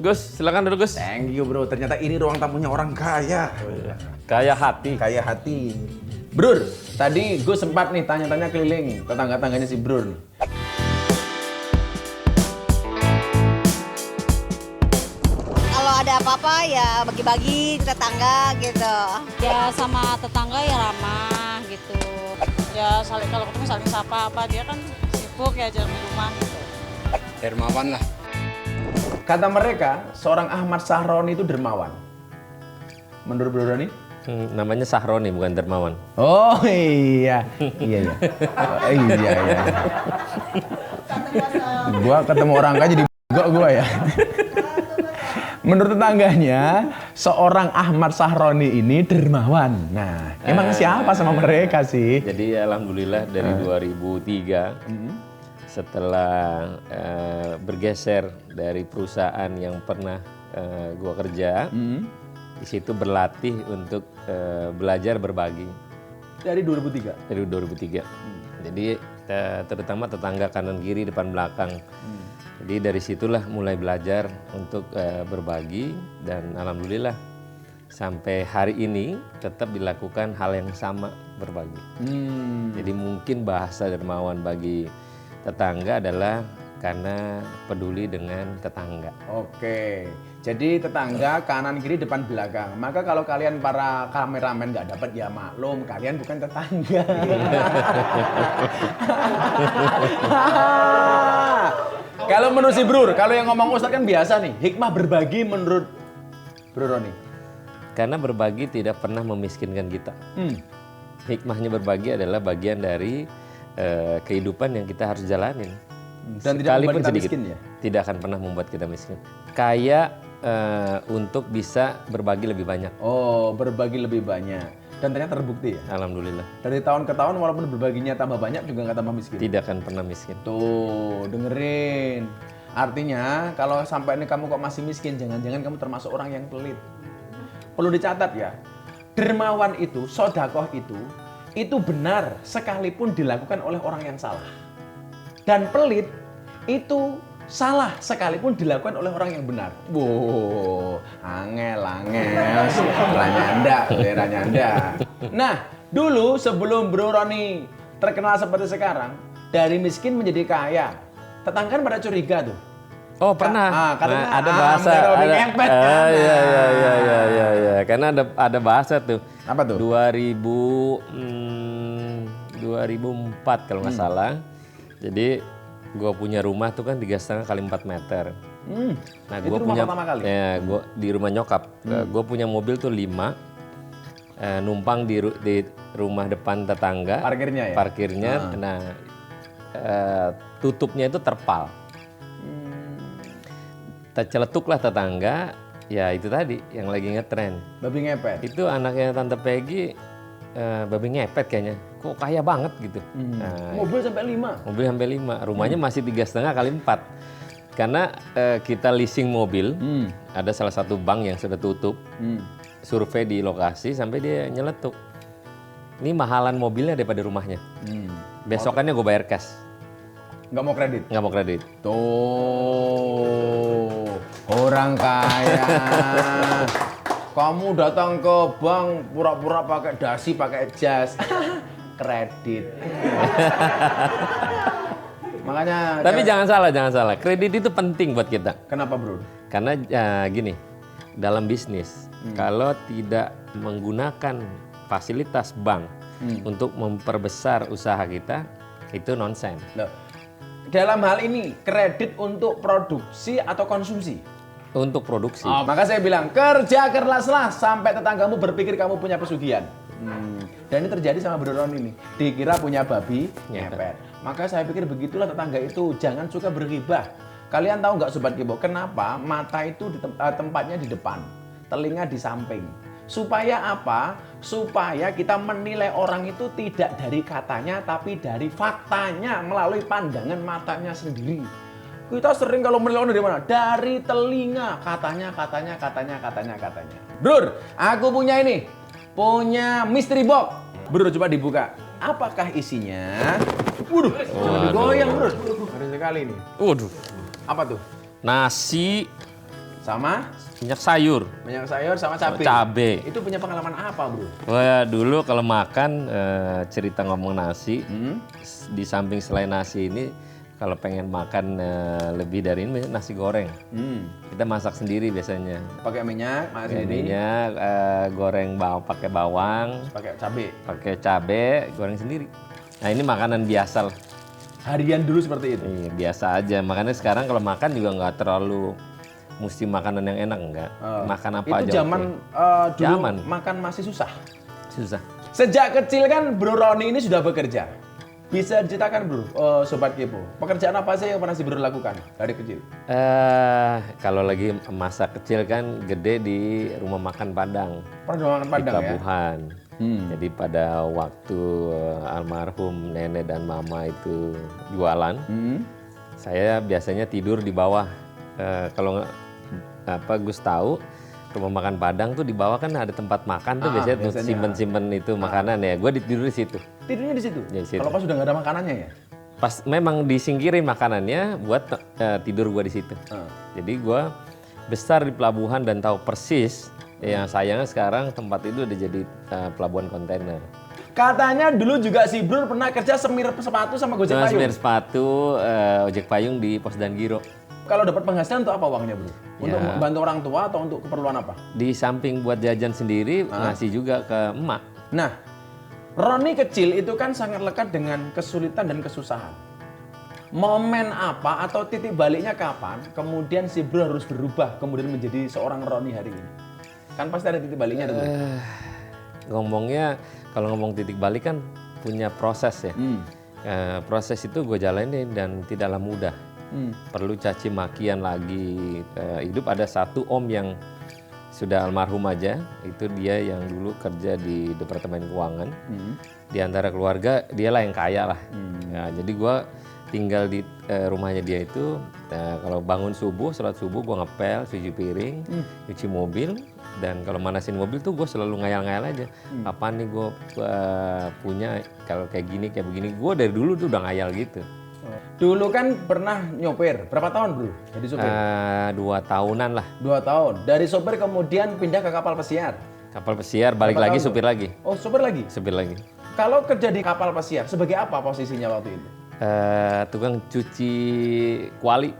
Gus, silakan duduk Gus. Thank you bro, ternyata ini ruang tamunya orang kaya. Kaya hati. Kaya hati. Brur, tadi gue sempat nih tanya-tanya keliling tetangga-tangganya si Brur nih. Kalau ada apa-apa ya bagi-bagi tetangga gitu. Ya sama tetangga ya ramah gitu. Ya saling kalau ketemu saling sapa apa dia kan sibuk ya jarang di rumah gitu. Dermawan lah. Kata mereka, seorang Ahmad Sahroni itu dermawan. Menurut Bro Roni? Namanya Sahroni bukan Dermawan. Oh iya, iya. Gua ketemu orang kaya jadi gua ya. Menurut tetangganya, seorang Ahmad Sahroni ini dermawan. Nah, emang siapa sama mereka sih? Jadi alhamdulillah dari 2003 setelah bergeser dari perusahaan yang pernah gua kerja, di situ berlatih untuk belajar berbagi. Dari 2003. Dari 2003. Jadi terutama tetangga kanan kiri depan belakang. Jadi dari situlah mulai belajar untuk berbagi dan alhamdulillah sampai hari ini tetap dilakukan hal yang sama, berbagi. Jadi mungkin bahasa dermawan bagi tetangga adalah karena peduli dengan tetangga. Oke, jadi tetangga kanan kiri depan belakang. Maka kalau kalian para kameramen nggak dapat ya maklum, kalian bukan tetangga. Kalau menurut si Brur, kalau yang ngomong Ustadz kan biasa nih, hikmah berbagi menurut Bro Roni. Karena berbagi tidak pernah memiskinkan kita. Hikmahnya berbagi adalah bagian dari kehidupan yang kita harus jalanin. Dan tidak membuat kita miskin ya? Tidak akan pernah membuat kita miskin. Kaya untuk bisa berbagi lebih banyak. Oh, berbagi lebih banyak. Dan ternyata terbukti ya? Alhamdulillah. Dari tahun ke tahun walaupun berbaginya tambah banyak juga nggak tambah miskin? Tidak akan pernah miskin. Tuh, dengerin. Artinya kalau sampai ini kamu kok masih miskin, jangan-jangan kamu termasuk orang yang pelit. Perlu dicatat ya, dermawan itu, sodakoh itu benar sekalipun dilakukan oleh orang yang salah. Dan pelit itu salah sekalipun dilakukan oleh orang yang benar. Wow, angel. Ranyanda. Nah, dulu sebelum Bro Roni terkenal seperti sekarang, dari miskin menjadi kaya, tetangga kan pada curiga tuh. Oh pernah. Katanya ada bahasa. ngepet kan. Iya. Karena ada bahasa tuh. Apa tuh? 2004 kalau nggak salah. Jadi gue punya rumah tuh kan 3,5 kali 4 meter. Nah, itu rumah pertama kali? Ya, gue di rumah nyokap. Gue punya mobil tuh 5. Numpang di rumah depan tetangga. Parkirnya ya? Parkirnya. Nah, tutupnya itu terpal. Terceletuklah tetangga. Ya itu tadi yang lagi ngetren. Babi ngepet. Itu anaknya Tante Peggy. Babi ngepet kayaknya. Kok kaya banget gitu. Nah, Mobil sampai 5. mobil sampai 5. Rumahnya masih 3,5 kali 4. Karena kita leasing mobil, ada salah satu bank yang sudah tutup. Survei di lokasi sampai dia nyeletuk. Ini mahalan mobilnya daripada rumahnya. Besokannya gue bayar cash. Nggak mau kredit? Nggak mau kredit. Tuh, orang kaya. Kamu datang ke bank pura-pura pakai dasi, pakai jas. Kredit. Makanya. Tapi jangan salah. Kredit itu penting buat kita. Kenapa bro? Karena gini, dalam bisnis, kalau tidak menggunakan fasilitas bank untuk memperbesar usaha kita, itu nonsen. Loh, dalam hal ini kredit untuk produksi atau konsumsi? Untuk produksi. Oh, maka saya bilang kerja keraslah sampai tetanggamu berpikir kamu punya pesugihan. Dan ini terjadi sama Bro Roni ini. Dikira punya babi ngepet. Maka saya pikir begitulah tetangga itu. Jangan suka berghibah. Kalian tahu nggak Sobat Kibo, kenapa mata itu tempatnya di depan, telinga di samping? Supaya apa? Supaya kita menilai orang itu tidak dari katanya, tapi dari faktanya melalui pandangan matanya sendiri. Kita sering kalau menilai dari mana? Dari telinga. Katanya. Bro, aku punya ini. Punya mystery box. Bro, coba dibuka. Apakah isinya? Waduh, jangan digoyang bro. Ngeri sekali nih. Waduh. Apa tuh? Nasi Sama minyak sayur, minyak sayur sama cabai. cabai. Itu punya pengalaman apa, Bro? Wah, dulu kalau makan cerita ngomong nasi, Hmm? di samping selain nasi ini kalau pengen makan lebih dari ini nasi goreng. Hmm. Kita masak sendiri biasanya. Pakai minyak, masak sendiri, Minyak, goreng pakai bawang, pakai cabai. pakai cabai, goreng sendiri. Nah ini makanan biasa lah. Harian dulu seperti itu. Iya, biasa aja. Makanya sekarang kalau makan juga nggak terlalu mesti makanan yang enak, enggak. Makan apa Itu aja. zaman oke. dulu Zaman. makan masih susah. Susah. Sejak kecil kan Bro Roni ini sudah bekerja. Bisa diceritakan Bro, Sobat Kepo, pekerjaan apa sih yang pernah si Bro lakukan dari kecil? Kalau lagi masa kecil kan gede di rumah makan Padang. Pernah makan Di Padang ya? pelabuhan. Hmm. Jadi pada waktu almarhum nenek dan mama itu jualan, Hmm. saya biasanya tidur di bawah. Kalau Gus tahu, rumah makan Padang tuh di bawah kan ada tempat makan tuh biasanya tuh biasanya. simpen-simpen itu makanan ya. Gue tidur di situ. Tidurnya di situ? Ya, di situ. Kalau pas sudah nggak ada makanannya ya? Pas memang disingkirin makanannya buat tidur gue di situ. Jadi gue besar di pelabuhan dan tahu persis. Yang sayangnya sekarang tempat itu udah jadi pelabuhan kontainer. Katanya dulu juga si Bro pernah kerja semir sepatu sama gojek Cuma payung. semir sepatu, ojek payung di Pos dan Giro. Kalau dapat penghasilan untuk apa uangnya Bro? Untuk Ya. membantu orang tua atau untuk keperluan apa? Di samping buat jajan sendiri, ngasih juga ke emak. Nah, Roni kecil itu kan sangat lekat dengan kesulitan dan kesusahan. Momen apa atau titik baliknya kapan kemudian si Bro harus berubah kemudian menjadi seorang Roni hari ini? Kan pasti ada titik baliknya tuh. Bro. Ngomongnya, kalau ngomong titik balik kan punya proses ya. Proses itu gue jalanin dan tidaklah mudah. Perlu caci makian lagi. Hidup ada satu om yang sudah almarhum aja, itu dia yang dulu kerja di Departemen Keuangan. Di antara keluarga dialah yang kaya lah. Nah, jadi gue tinggal di rumahnya dia itu, kalau bangun subuh, sholat subuh gue ngepel, cuci piring, cuci mobil, dan kalau manasin mobil tuh gue selalu ngayal-ngayal aja. Apa nih gue punya kalau kayak gini, kayak begini. Gue dari dulu tuh udah ngayal gitu. Dulu kan pernah nyopir. Berapa tahun Bro jadi sopir? 2 tahunan lah. 2 tahun. Dari sopir kemudian pindah ke kapal pesiar. Kapal pesiar, balik Berapa lagi, tahun, supir Bro? lagi. Oh, sopir lagi? Supir lagi. Kalau kerja di kapal pesiar, sebagai apa posisinya waktu itu? Tukang cuci kuali.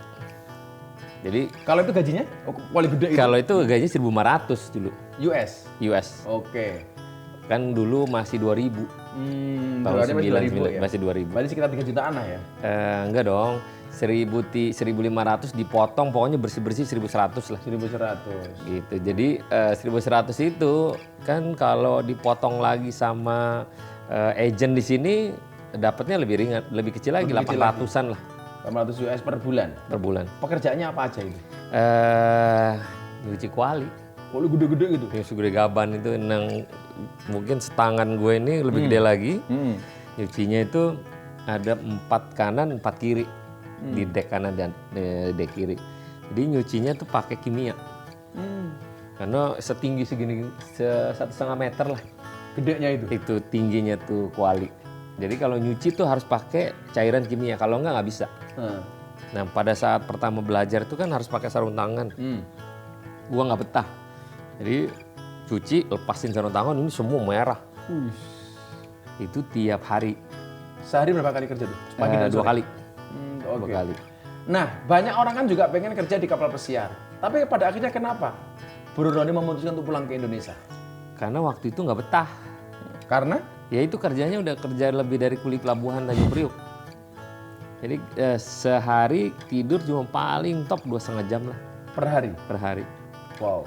Jadi Kalau itu gajinya? Oh, wali gede itu? kalau itu gajinya 1.500 dulu, US? US. Oke. Kan dulu masih 2.000. Tahun Dolarnya masih 99 2.000 ya? masih 2.000. Berarti sekitar 3 jutaan lah ya? Enggak dong. 1.500 dipotong pokoknya bersih-bersih 1.100 lah. 1.100. Gitu. Jadi 1.100 itu kan kalau dipotong lagi sama agent di sini dapatnya lebih ringan, lebih kecil lagi, Lebih kecil 800-an lah 800 US per bulan. per bulan. Pekerjaannya apa aja itu? Nyuci kuali. Kalau gede-gede gitu? Yang segede gaban itu yang mungkin setangan gue ini lebih gede lagi. Nyucinya itu ada 4 kanan, 4 kiri di dek kanan dan dek kiri. Jadi nyucinya tuh pakai kimia. Karena setinggi segini, 1,5 meter lah. Gedenya itu? Itu tingginya tuh kuali. Jadi kalau nyuci tuh harus pakai cairan kimia, kalau enggak nggak bisa. Nah pada saat pertama belajar itu kan harus pakai sarung tangan. Gua nggak betah. Jadi cuci, lepasin sarung tangan, ini semua merah. Itu tiap hari. Sehari berapa kali kerja tuh? Pagi dan 2 sore? kali. Oke. 2 kali. Nah, banyak orang kan juga pengen kerja di kapal pesiar. Tapi pada akhirnya kenapa Bro Roni memutuskan untuk pulang ke Indonesia? Karena waktu itu nggak betah. Karena? Ya itu kerjanya udah kerja lebih dari kuli pelabuhan Tanjung Priok. Jadi sehari tidur cuma paling top 2,5 jam lah Per hari? per hari. Wow.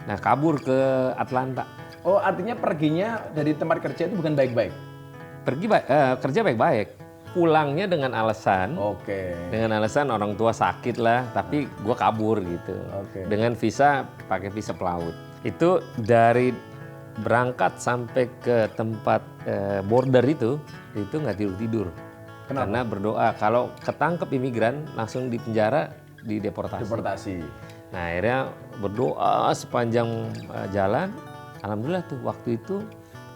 Nah kabur ke Atlanta. Oh, artinya perginya dari tempat kerja itu bukan baik-baik? Kerja baik-baik. Pulangnya dengan alasan, Oke. dengan alasan orang tua sakit lah, tapi gue kabur gitu. Oke. Dengan visa, pakai visa pelaut. Itu dari berangkat sampai ke tempat border itu nggak tidur-tidur. Kenapa? Karena berdoa kalau ketangkep imigran langsung dipenjara, dideportasi. Deportasi. Nah akhirnya berdoa sepanjang jalan, alhamdulillah tuh waktu itu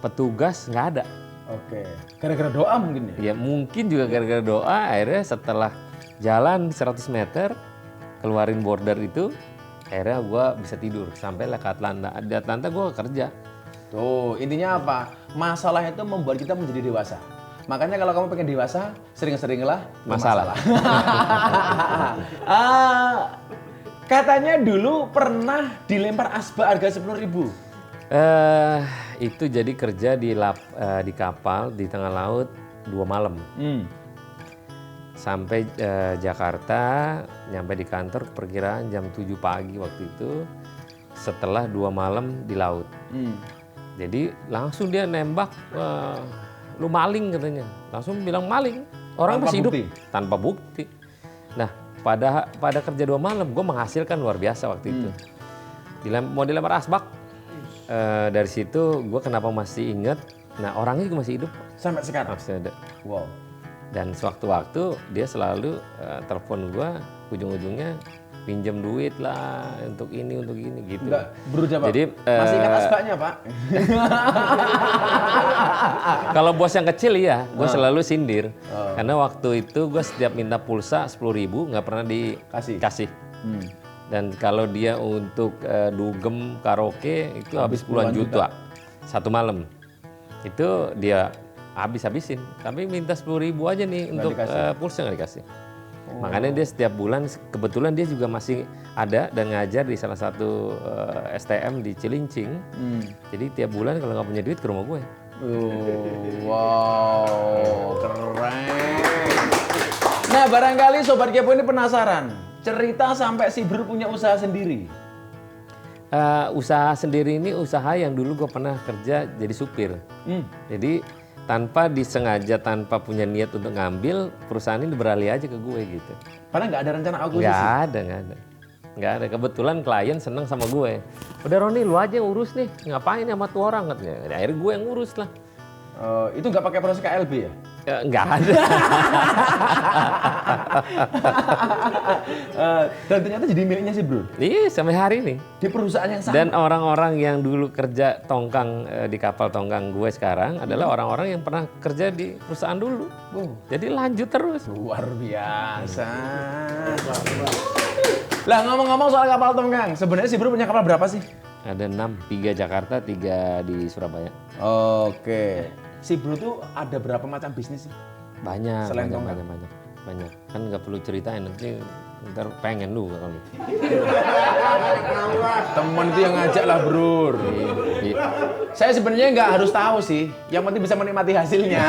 petugas nggak ada. Oke. Gara-gara doa mungkin ya? Ya mungkin juga gara-gara doa, akhirnya setelah jalan 100 meter keluarin border itu Akhirnya gue bisa tidur, sampailah ke Atlanta. Di Atlanta gue kerja. Tuh, intinya apa? Masalah itu membuat kita menjadi dewasa. Makanya kalau kamu pengen dewasa, sering-seringlah Masalah. Katanya dulu pernah dilempar asbak harga 10.000. Itu jadi kerja di kapal di tengah laut 2 malam. Sampai Jakarta, nyampe di kantor perkiraan jam 7 pagi waktu itu, setelah 2 malam di laut. Jadi langsung dia nembak, lu maling katanya. Langsung bilang maling. Orang Tanpa masih hidup bukti? tanpa bbukti. Nah, pada kerja 2 malam, gue menghasilkan luar biasa waktu itu. Mau dilempar asbak. Dari situ gue kenapa masih ingat, nah orangnya juga masih hidup. Sampai sekarang. Masih ada. Wow. Dan sewaktu-waktu dia selalu telepon gue, ujung-ujungnya pinjam duit lah untuk ini gitu. Enggak, berujar Pak. Jadi, masih ingat asbaknya Pak? Kalau bos yang kecil ya, gue selalu sindir. Karena waktu itu gue setiap minta pulsa 10.000 nggak pernah dikasih. Dan kalau dia untuk dugem karaoke itu habis puluhan juta satu malam. Itu dia habisin. Tapi minta 10.000 aja nih Nggak untuk dikasih. pulsa nggak dikasih. Makanya dia setiap bulan, kebetulan dia juga masih ada dan ngajar di salah satu STM di Cilincing. Jadi tiap bulan kalau nggak punya duit ke rumah gue. Wow, keren. Nah, barangkali Sobat Kepo ini penasaran. Cerita sampai si Bro punya usaha sendiri. Usaha sendiri ini usaha yang dulu gue pernah kerja jadi supir. Jadi tanpa disengaja, tanpa punya niat untuk ngambil, perusahaan ini beralih aja ke gue gitu. Padahal nggak ada rencana akuisisi. Nggak ada. Kebetulan klien seneng sama gue. Udah Roni, lu aja yang urus nih. Ngapain sama tuh orang katanya. Akhirnya gue yang ngurus lah. Itu nggak pakai proses KLB ya? Nggak ada. Dan ternyata jadi miliknya si Bro. Iya, sampai hari ini. Di perusahaan yang sama. Dan orang-orang yang dulu kerja tongkang di kapal tongkang gue sekarang adalah orang-orang yang pernah kerja di perusahaan dulu. Jadi lanjut terus. Luar biasa. Lah ngomong-ngomong soal kapal tongkang, sebenarnya si Bro punya kapal berapa sih? Ada 6, 3 Jakarta, 3 di Surabaya. Oke. Si Bro tuh ada berapa macam bisnis sih? Banyak, Selain banyak. tongkang? Banyak. Kan nggak perlu ceritain, nanti ntar pengen lu kalau. Temen itu yang ngajak lah Bro. Saya sebenarnya nggak harus tahu sih, yang penting bisa menikmati hasilnya.